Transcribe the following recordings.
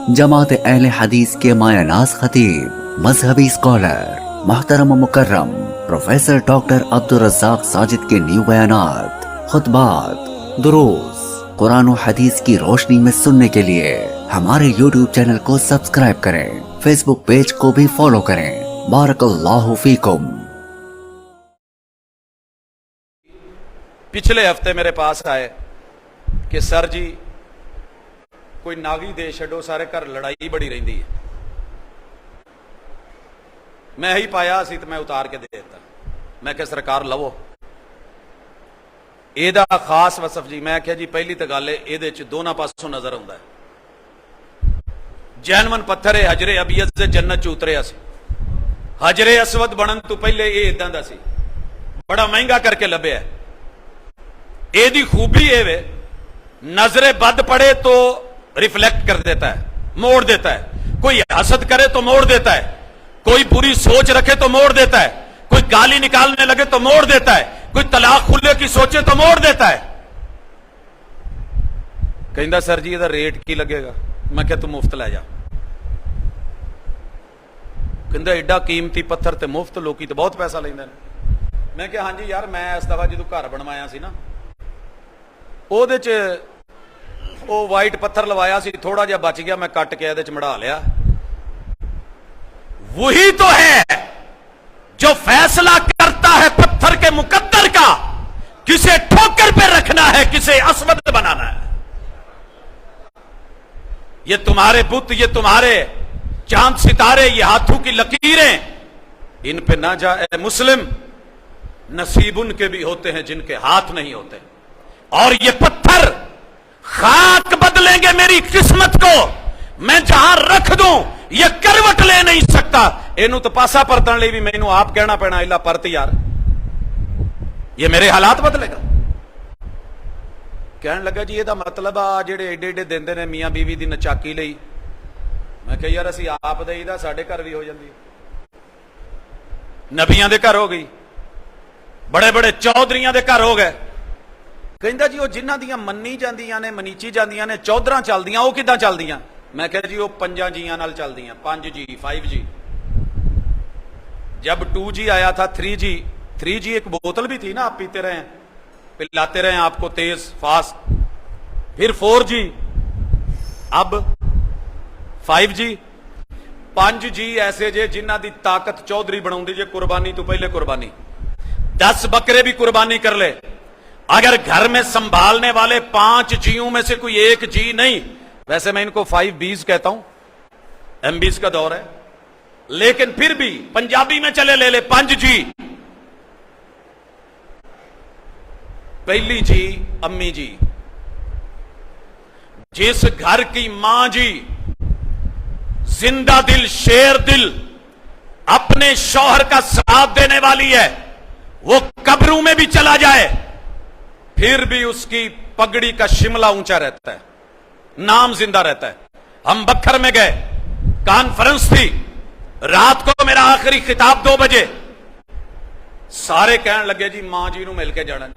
जमात अहले हदीस के माया नाज खतीब मजहबी स्कॉलर मोहतरम मुकर्रम प्रोफेसर डॉक्टर अब्दुल रज़्ज़ाक साजिद के न्यू बयानात, खुतबात, दुरूस कुरान और हदीस की रोशनी में सुनने के लिए हमारे YouTube चैनल को सब्सक्राइब करें, फेसबुक पेज को भी फॉलो करें। बारकल्लाहु फीकुम। पिछले हफ्ते मेरे पास आए कि सर जी कोई नागी दे छो, सारे घर लड़ाई बड़ी रही है। मैं ही पाया सी तो मैं उतार के दे देता। मैं क्या सरकार लवो एदा खास वसफ जी। मैं क्या जी पहली तो गल ये दोनों पासों नजर आता है। जैनमन पत्थर है हजरे अबियत से जन्नत च उतरिया सी। हजरे असवद बनन तो पहले ये इदां दा सी, बड़ा महंगा करके लभ्या। एदी खूबी ये वे नजरे बद पड़े तो रिफ्लेक्ट कर देता है, मोड़ देता है। कोई हसद करे तो मोड़ देता है, कोई बुरी सोच रखे तो मोड़ देता है, कोई गाली निकालने लगे तो मोड़ देता है, कोई तलाक खुले की सोचे तो मोड़ देता है। कहता सर जी ਇਹਦਾ रेट की लगेगा? मैं क्या तू मुफ्त लै जा। कहता एडा कीमती पत्थर ते मुफ्त, लोग तो बहुत पैसा लेंदे ने। मैं क्या हाँ जी यार, मैं इस दफा जो घर बनवाया सी ना ਉਹਦੇ ਚ ਉਹ ਵਾਈਟ पत्थर लवाया सी, थोड़ा ਜਿਹਾ बच गया, मैं कट के ਇਹਦੇ ਚ मढ़ा लिया। वही तो है जो फैसला करता है पत्थर के मुकद्दर का, किसे ठोकर पे रखना है, किसे असवद बनाना है। ये तुम्हारे बुत, ये तुम्हारे चांद सितारे, ये हाथों की लकीरें, इन पे ना जाए मुस्लिम। नसीब उनके भी होते हैं जिनके हाथ नहीं होते। और ये पत्थर खाक बदलेंगे मेरी किस्मत को। मैं जहां रख दूं ये करवट ले नहीं सकता। इनू तो पासा परतन लिए भी मैनू आप कहना पैना इला परत यार, ये मेरे हालात बदलेगा। कहने लगा जी ਇਹਦਾ मतलब आ ਜਿਹੜੇ ਏਡੇ ਏਡੇ ਦਿੰਦੇ ਨੇ ਮੀਆਂ ਬੀਵੀ ਦੀ ਨਚਾਕੀ ਲਈ। मैं कहा यार ਅਸੀਂ ਆਪ ਦੇਈਦਾ, ਸਾਡੇ ਘਰ ਵੀ ਹੋ ਜਾਂਦੀ। ਨਬੀਆਂ ਦੇ ਘਰ ਹੋ ਗਈ, बड़े बड़े चौधरीਆਂ ਦੇ ਘਰ ਹੋ ਗਏ। ਕਹਿੰਦਾ ਜੀ ਉਹ ਜਿਨ੍ਹਾਂ ਦੀਆਂ ਮੰਨੀ ਜਾਂਦੀਆਂ ਨੇ, ਮਨੀਚੀ ਜਾਂਦੀਆਂ ਨੇ, ਚੌਧਰਾਂ ਚੱਲਦੀਆਂ, ਉਹ ਕਿਦਾਂ ਚੱਲਦੀਆਂ? मैं कहा जी वो 5 ਜੀਆਂ ਨਾਲ ਚੱਲਦੀਆਂ। 5G 5G। जब 2G आया था 3G एक बोतल भी थी ना, आप पीते रहे, पिलाते रहे आपको तेज फास्ट। फिर 4G, अब 5G। 5G ऐसे जे जिन्हां दी ताकत चौधरी बनाउंदी जे कुर्बानी तो पहले कुर्बानी। 10 बकरे भी कुर्बानी कर ले, अगर घर में संभालने वाले 5 जीओं में से कोई एक जी नहीं, वैसे मैं इनको 5Bs कहता हूं, MBs का दौर है, लेकिन फिर भी पंजाबी में चले ले 5G। पहली जी अम्मी जी। जिस घर की मां जी जिंदा दिल शेर दिल अपने शौहर का साथ देने वाली है, वो कब्रों में भी चला जाए फिर भी उसकी पगड़ी का शिमला ऊंचा रहता है, नाम जिंदा रहता है। हम बखर में गए, कॉन्फ्रेंस थी, रात को मेरा आखिरी खिताब 2 बजे। सारे कहने लगे जी मां जी नूं मिल के जाना।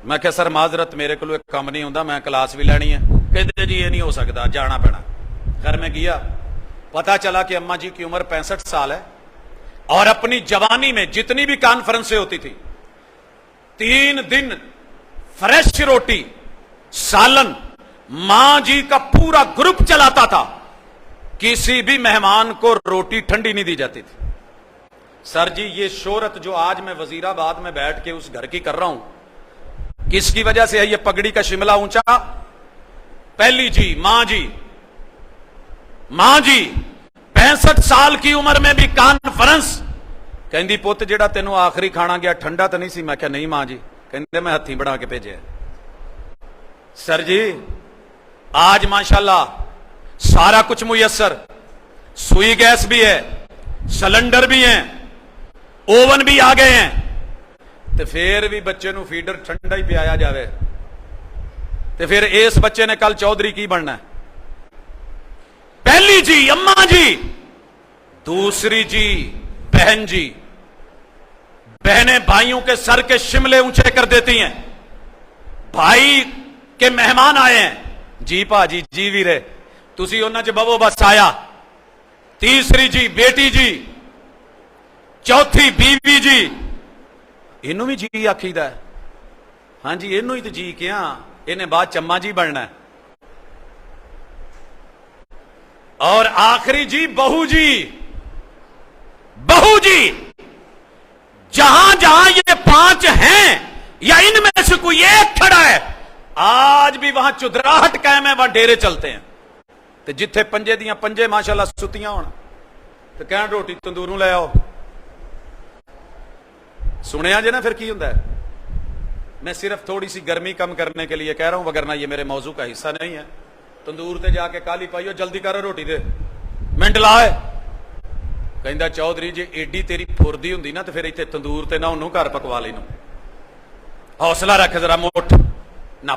मैं क्या सर माजरत, मेरे को एक काम नहीं होता, मैं क्लास भी लैनी है। कहते जी ये नहीं हो सकता, जाना पैना। घर में गया, पता चला कि अम्मा जी की उम्र 65 साल है और अपनी जवानी में जितनी भी कॉन्फ्रेंसें होती थी 3 दिन फ्रेश रोटी सालन मां जी का पूरा ग्रुप चलाता था। किसी भी मेहमान को रोटी ठंडी नहीं दी जाती थी। सर जी ये शोहरत जो आज मैं वजीराबाद में बैठ के उस घर की कर रहा हूं, किसकी वजह से है? ये पगड़ी का शिमला ऊंचा। पहली जी मां जी, मां जी 65 साल की उम्र में भी कॉन्फ्रेंस। कहती पुत जेड़ा तेनू आखिरी खाना गया ठंडा तो नहीं सी? मैं क्या नहीं मां जी। कहते मैं हथी बना के भेजे। सर जी आज माशाल्लाह सारा कुछ मुयस्सर, सुई गैस भी है, सिलेंडर भी है, ओवन भी आ गए हैं, तो फिर भी बच्चे नू फीडर ठंडा ही पियाया जाए तो फिर इस बच्चे ने कल चौधरी की बनना है? पहली जी अम्मा जी, दूसरी जी बहन जी। बहनें भाइयों के सर के शिमले ऊंचे कर देती हैं। भाई के मेहमान आए हैं, जी भाजी जी वीरे, तुसी उन्हां च बवो बस आया। तीसरी जी बेटी जी, चौथी बीवी जी, इनू भी जी आखीदा है। हाँ जी, इनू ही तो जी क्या, इन्हें बाद चम्मा जी बनना है। और आखिरी जी बहू जी। बहू जी, जहां जहां ये 5 हैं या इनमें से कोई एक खड़ा है, आज भी वहां चुदराहट कायम है, वहां डेरे चलते हैं। तो जिथे पंजे दियां पंजे माशाअल्लाह सुतियां होण तो कहण रोटी तंदूरों ले आओ। सुनिया जे ना फिर की हुंदा है। मैं सिर्फ थोड़ी सी गर्मी कम करने के लिए कह रहा हूं, वगरना ये मेरे मौजू का हिस्सा नहीं है। तंदूर ते जाके काली पाइयो, जल्दी करो रोटी दे, मिंट लाए। कहंदा चौधरी जी एडी तेरी फुरदी हुंदी ना तो फिर इत्थे तंदूर ते ना ओनू घर पकवा लेनू। हौसला रख जरा, मोट ना।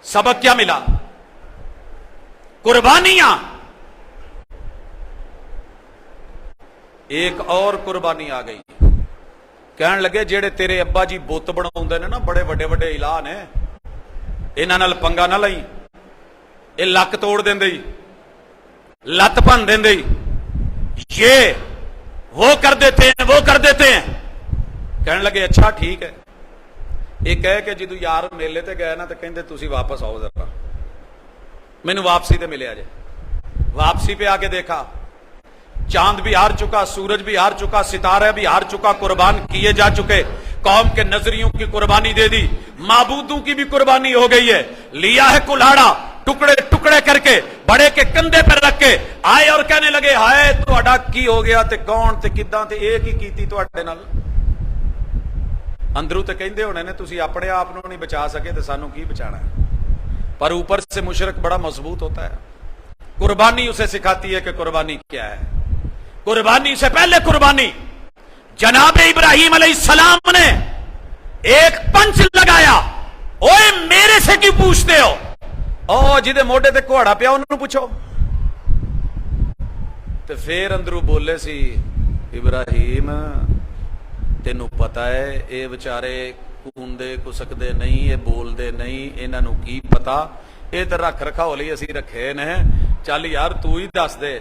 सबक क्या मिला? कुर्बानियां। एक और कुर्बानी आ गई। कहन लगे जेड़े तेरे अब्बा जी बुत बनाउंदे ने ना, बड़े वड्डे वड्डे इलाह ने, इन्हां नाल पंगा ना लई। ये लक तोड़ देंदे, लत भन देंदे, ये वो कर देते हैं, वो कर देते हैं। कहने लगे अच्छा ठीक है। ये कह के जदों यार मेले ते गए ना तो कहंदे तुसी वापस आओ जरा, मैनू वापसी ते मिले। वापसी पे आके देखा चांद भी हार चुका, सूरज भी हार चुका, सितारा भी हार चुका, कुर्बान किए जा चुके। कौम के नजरियों की कुर्बानी दे दी, माबूदों की भी कुर्बानी हो गई है। लिया है कुल्हाड़ा, टुकड़े टुकड़े करके बड़े के कंधे पर रख के आए और कहने लगे हाय तुहाडा की हो गया ते कौन ते किदां ते एक ही कीती तुहाडे नाल। अंदरों ते कहंदे होने ने तुसी अपने आप नूं नहीं बचा सके ते सानू की बचाना है। पर ऊपर से मुशरक बड़ा मजबूत होता है। कुर्बानी उसे सिखाती है कि कुर्बानी क्या है। कुर्बानी से पहले कुर्बानी, जनाब इब्राहिम अलैहिस्सलाम ने एक पंच लगाया। ओए मेरे से क्यों पूछते हो? ओ जिदे मोढे ते घोड़ा पिया उन्होंने पूछो। तो फिर अंदरों बोले सी इब्राहिम तेनू पता है ये बेचारे कूंदे कुसकदे नहीं, ये बोलते नहीं, इन्हां नू की पता, ये तो रख रखाव लई असीं रखे ने। चल यार तू ही दस दे